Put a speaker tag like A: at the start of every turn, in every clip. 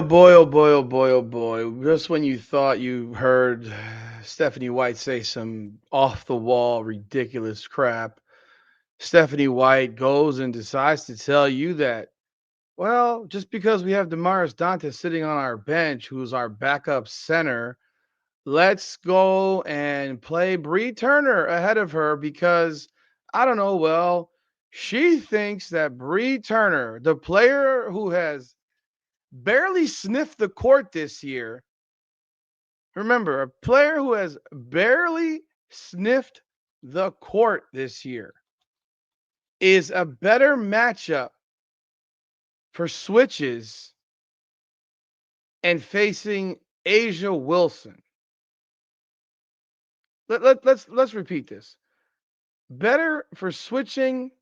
A: oh boy, oh boy, oh boy, oh boy. Just when you thought you heard Stephanie White say some off the wall, ridiculous crap, Stephanie White goes and decides to tell you that, well, just because we have Damiris Dantas sitting on our bench, who's our backup center, let's go and play Bree Turner ahead of her because I don't know. Well, she thinks that Bree Turner, the player who has barely sniffed the court this year, remember, a player who has barely sniffed the court this year, is a better matchup for switches and facing Asia Wilson. Let's repeat this. Better for switching.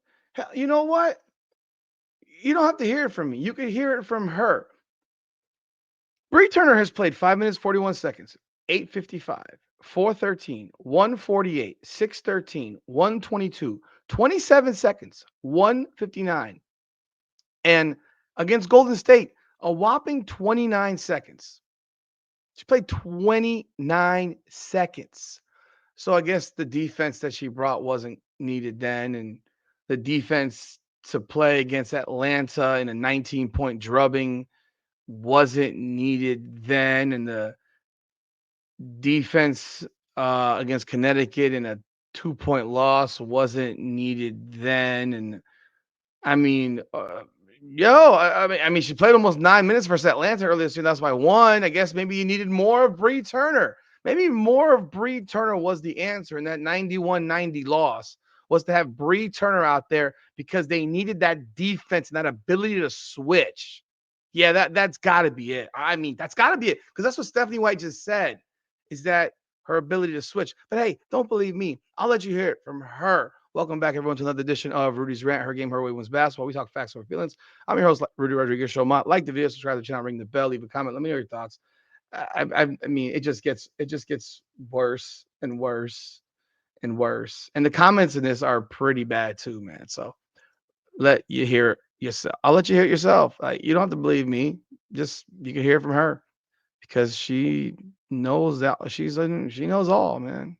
A: You know what? You don't have to hear it from me. You can hear it from her. Bree Turner has played 5 minutes 41 seconds, 8:55, 4:13, 1:48, 6:13, 1:22, 27 seconds, 1:59, and against Golden State, a whopping 29 seconds. She played 29 seconds. So I guess the defense that she brought wasn't needed then, and the defense to play against Atlanta in a 19-point drubbing wasn't needed then, and the defense against Connecticut in a 2-point loss wasn't needed then. And I mean, I mean, she played almost 9 minutes versus Atlanta earlier this year. That's why I won. I guess maybe you needed more of Bree Turner. Maybe more of Bree Turner was the answer in that 91-90 loss, was to have Bree Turner out there because they needed that defense and that ability to switch. Yeah, that's got to be it. I mean, that's got to be it because that's what Stephanie White just said, is that her ability to switch. But hey, don't believe me. I'll let you hear it from her. Welcome back, everyone, to another edition of Rudy's Rant, Her Game, Her Way Wins Basketball. We talk facts over feelings. I'm your host, Rudy Rodriguez. Show like the video, subscribe to the channel, ring the bell, leave a comment. Let me know your thoughts. I mean, it just gets worse and worse and worse. And the comments in this are pretty bad too, man. So let you hear it yourself. I'll let you hear it yourself. You don't have to believe me. Just you can hear it from her because she knows that she knows all, man.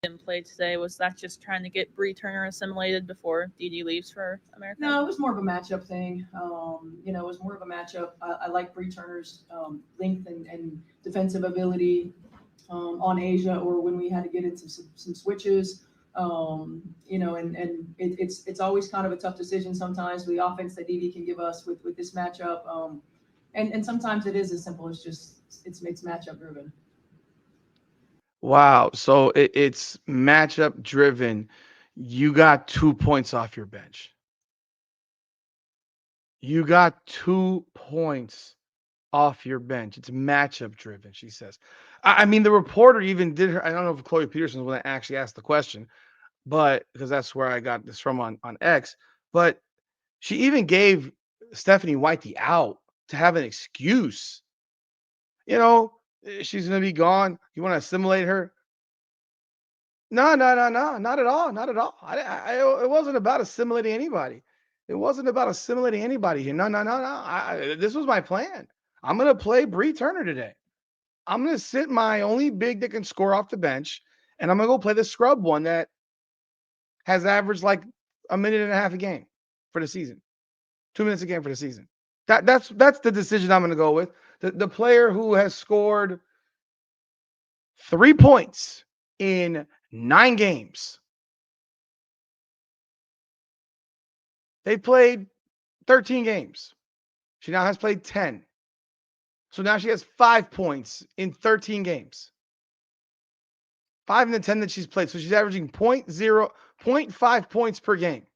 B: In play today? Was that just trying to get Bree Turner assimilated before DD leaves for America?
C: No, it was more of a matchup thing. It was more of a matchup. I like Bree Turner's length and defensive ability on Asia, or when we had to get into some switches. It's always kind of a tough decision sometimes with the offense that DD can give us with this matchup. And sometimes it is as simple as just it's matchup driven.
A: Wow. So it's matchup driven. You got 2 points off your bench. You got 2 points off your bench. It's matchup driven, she says. I mean, the reporter even did her. I don't know if Chloe Peterson was when I actually asked the question, but because that's where I got this from on X. But she even gave Stephanie White the out to have an excuse. She's gonna be gone. You want to assimilate her? No, no, no, no, not at all, not at all. It wasn't about assimilating anybody. It wasn't about assimilating anybody here. No, no, no, no. This was my plan. I'm gonna play Bree Turner today. I'm gonna sit my only big that can score off the bench, and I'm gonna go play the scrub one that has averaged like a minute and a half a game for the season, 2 minutes a game for the season. That's the decision I'm gonna go with. The player who has scored 3 points in 9 games. They played 13 games. She now has played 10. So now she has 5 points in 13 games. 5 in the 10 that she's played. So she's averaging 0.5 points per game.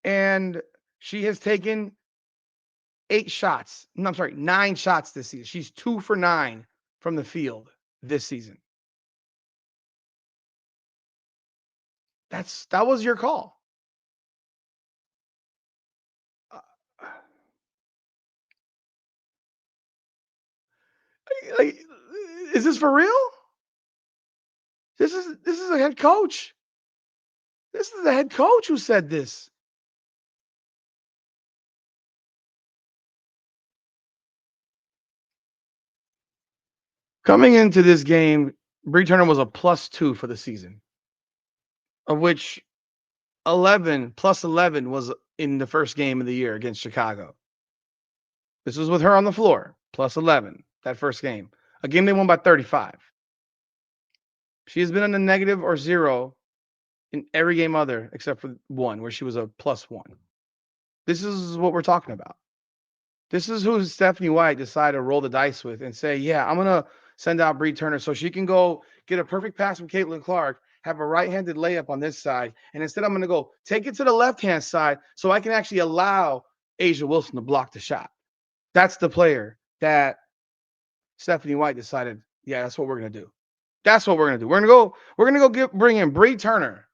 A: And she has taken 8 shots. No, I'm sorry, 9 shots this season. She's 2 for 9 from the field this season. That was your call. Like, is this for real? This is a head coach. This is the head coach who said this. Coming into this game, Bree Turner was a +2 for the season, of which 11 was in the first game of the year against Chicago. This was with her on the floor, +11, that first game. A game they won by 35. She has been on a negative or 0 in every game other except for one, where she was a +1. This is what we're talking about. This is who Stephanie White decided to roll the dice with and say, yeah, I'm going to send out Bree Turner so she can go get a perfect pass from Caitlin Clark, have a right-handed layup on this side, and instead I'm going to go take it to the left-hand side so I can actually allow A'ja Wilson to block the shot. That's the player that Stephanie White decided, yeah, that's what we're going to do. That's what we're going to do. We're going to go bring in Bree Turner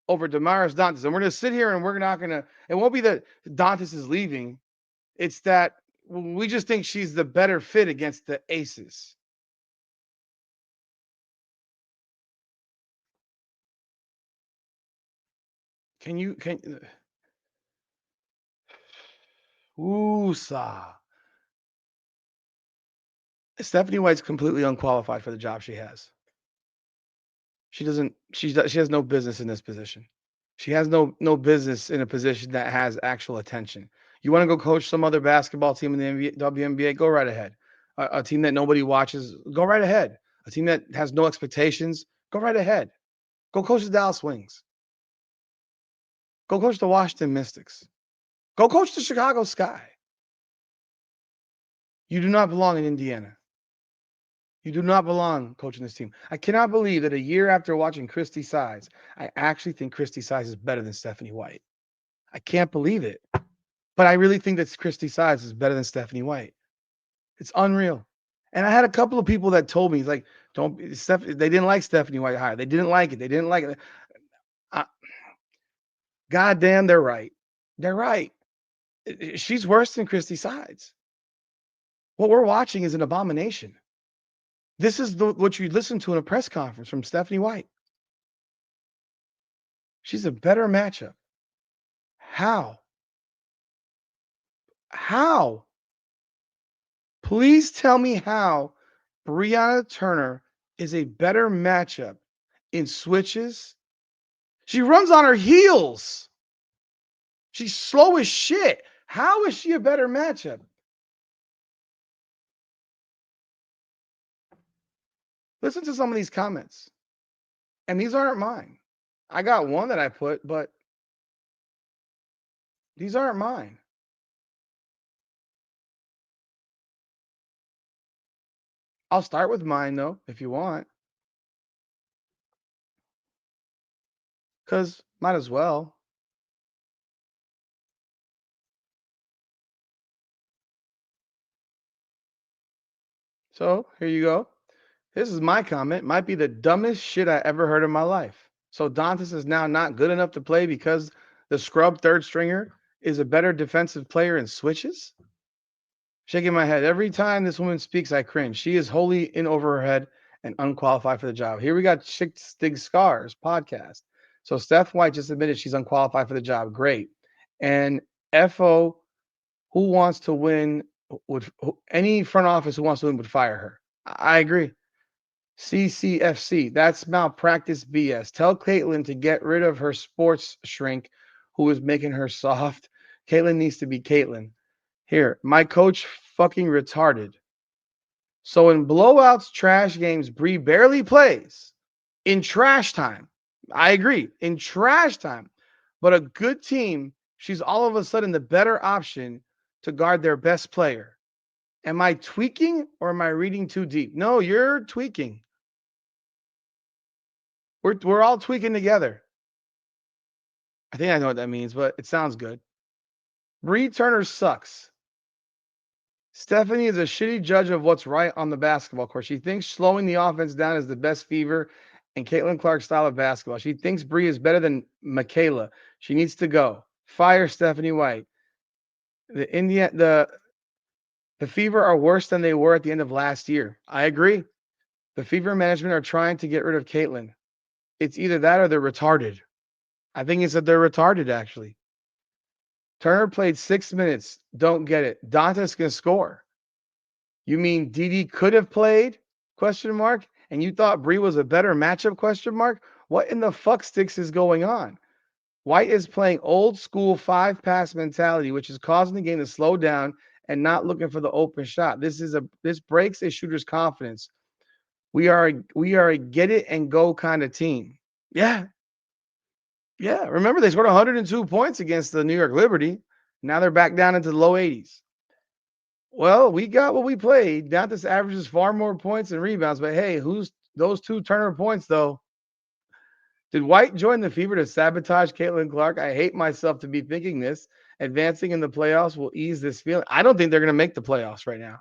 A: over Damiris Dantas. And we're going to sit here and we're not going to, it won't be that Dantas is leaving. It's that we just think she's the better fit against the aces. Woosah. Stephanie White's completely unqualified for the job she has. She has no business in this position. She has no business in a position that has actual attention. You want to go coach some other basketball team in the NBA, WNBA? Go right ahead. A team that nobody watches? Go right ahead. A team that has no expectations? Go right ahead. Go coach the Dallas Wings. Go coach the Washington Mystics. Go coach the Chicago Sky. You do not belong in Indiana. You do not belong coaching this team. I cannot believe that a year after watching Christy Size, I actually think Christy Size is better than Stephanie White. I can't believe it. But I really think that Christy Size is better than Stephanie White. It's unreal. And I had a couple of people that told me, like, they didn't like Stephanie White higher. They didn't like it. They didn't like it. God damn, they're right. They're right. She's worse than Christy Sides. What we're watching is an abomination. This is what you listen to in a press conference from Stephanie White. She's a better matchup. How? How? Please tell me how Brianna Turner is a better matchup in switches. She runs on her heels. She's slow as shit. How is she a better matchup? Listen to some of these comments. And these aren't mine. I got one that I put, but these aren't mine. I'll start with mine, though, if you want. Because might as well. So here you go. This is my comment. Might be the dumbest shit I ever heard in my life. So Dantas is now not good enough to play because the scrub third stringer is a better defensive player in switches? Shaking my head. Every time this woman speaks, I cringe. She is wholly in over her head and unqualified for the job. Here we got Chick Stig Scars podcast. So Steph White just admitted she's unqualified for the job. Great. And FO, who wants to win, any front office who wants to win would fire her. I agree. CCFC, that's malpractice BS. Tell Caitlin to get rid of her sports shrink who is making her soft. Caitlin needs to be Caitlin. Here, my coach fucking retarded. So in blowouts, trash games, Bree barely plays. In trash time, I agree. In trash time, but a good team, she's all of a sudden the better option to guard their best player. Am I tweaking or am I reading too deep? No, you're tweaking. We're all tweaking together. I think I know what that means, but it sounds good. Bree Turner sucks. Stephanie is a shitty judge of what's right on the basketball court. She thinks slowing the offense down is the best fever and Caitlin Clark's style of basketball. She thinks Bree is better than Michaela. She needs to go. Fire Stephanie White. The Fever are worse than they were at the end of last year. I agree. The Fever management are trying to get rid of Caitlin. It's either that or they're retarded. I think it's that they're retarded, actually. Turner played 6 minutes. Don't get it. Dantas can score. You mean Didi could have played Question mark. And you thought Bree was a better matchup? Question mark. What in the fuck sticks is going on? White is playing old school 5-pass mentality, which is causing the game to slow down and not looking for the open shot. This breaks a shooter's confidence. We are a get it and go kind of team. Yeah. Yeah. Remember, they scored 102 points against the New York Liberty. Now they're back down into the low 80s. Well, we got what we played. Dantas averages far more points and rebounds, but hey, who's those 2 Turner points though? Did White join the fever to sabotage Caitlin Clark? I hate myself to be thinking this. Advancing in the playoffs will ease this feeling. I don't think they're going to make the playoffs right now.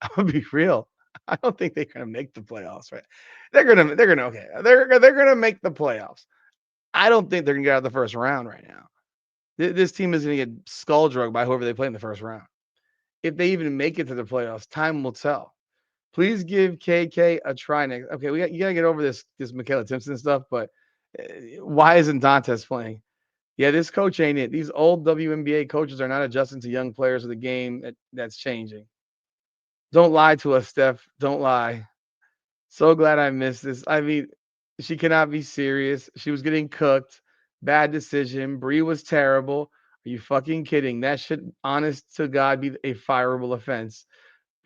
A: I'm gonna be real. I don't think they're going to make the playoffs. Right? They're going to make the playoffs. I don't think they're going to get out of the first round right now. This team is going to get skull drugged by whoever they play in the first round. If they even make it to the playoffs, time will tell. Please give KK a try next. Okay, you gotta get over this Michaela Timpson stuff, but why isn't Dantas playing? Yeah, this coach ain't it. These old WNBA coaches are not adjusting to young players of the game that's changing. Don't lie to us, Steph. Don't lie. So glad I missed this. I mean, she cannot be serious. She was getting cooked. Bad decision. Bree was terrible. Are you fucking kidding? That should, honest to God, be a fireable offense.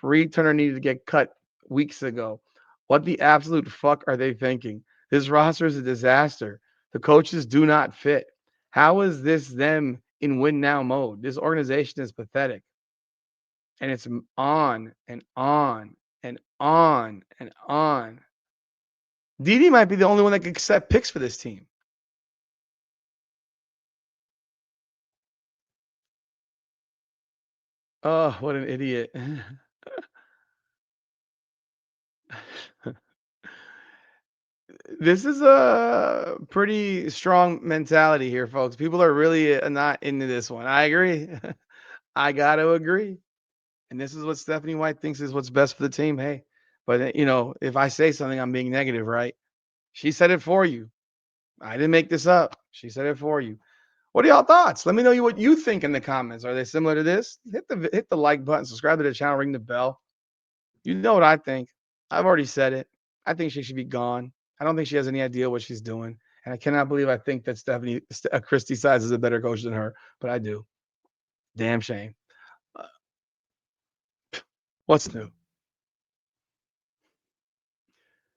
A: Bree Turner needed to get cut weeks ago. What the absolute fuck are they thinking? This roster is a disaster. The coaches do not fit. How is this them in win now mode? This organization is pathetic. And it's on and on and on and on. Didi might be the only one that can accept picks for this team. Oh, what an idiot. This is a pretty strong mentality here, folks. People are really not into this one. I agree. I got to agree. And this is what Stephanie White thinks is what's best for the team. Hey, but if I say something, I'm being negative, right? She said it for you. I didn't make this up. She said it for you. What are y'all thoughts? Let me know what you think in the comments. Are they similar to this? Hit the like button, subscribe to the channel, ring the bell. You know what I think. I've already said it. I think she should be gone. I don't think she has any idea what she's doing. And I cannot believe I think that Christy Sides is a better coach than her, but I do. Damn shame. What's new?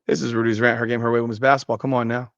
A: This is Rudy's Rant, Her Game, Her Way Women's Basketball. Come on now.